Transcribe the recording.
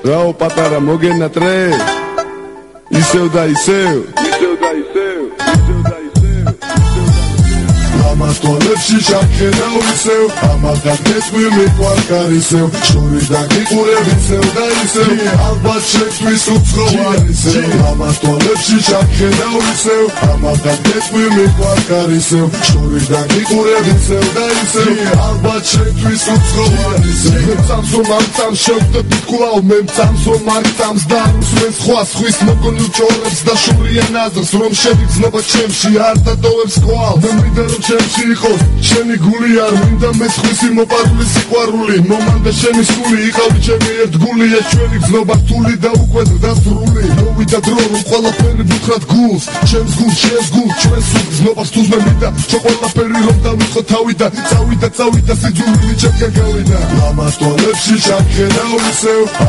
რაო პატარა მოგენატრე ისევ და ისევ ამათოლებში შაქერაო ისევ ამაგად მესმი მიყვარკარისევ შორიდან გიყურებისევ და ისევ ალბათ შეთვის უცხოვარისევ ამათოლებში შაქერაო ისევ ამაგად მესმი მიყვარკარისევ შორიდან გიყურებისევ და ისევ ალბათ შეთვის უცხოვარისევ მემცამსო მამცამ შევდები კვლავ მემცამსო მარცამს და უსმენ სხვა ხვის მოგონილ ჭორებს და შურიან აზრს რომ შევიგზნობა ჩემში არ დატოვებს კვალ მე მინდა რომ ჩემში იყოს შენი გული არ მინდა მესხვისი მოპარული სიყვარული მომანდა შენი სული იყავი ჩემი ერთგული ეს ჩვენი გზნობა რთული და უკვე დასრული მოვიდა დრო რომ ყველაფერი ვუთხრათ გულს ჩემს გულს შენს გულს ჩვენს გზნობას თუს მე მინდა čo ყველაფერი რომ დავიწყო თავი და წავიდა სიძულვილი ჩემგან გავიდა ამათოლებში შაქერაო ისევ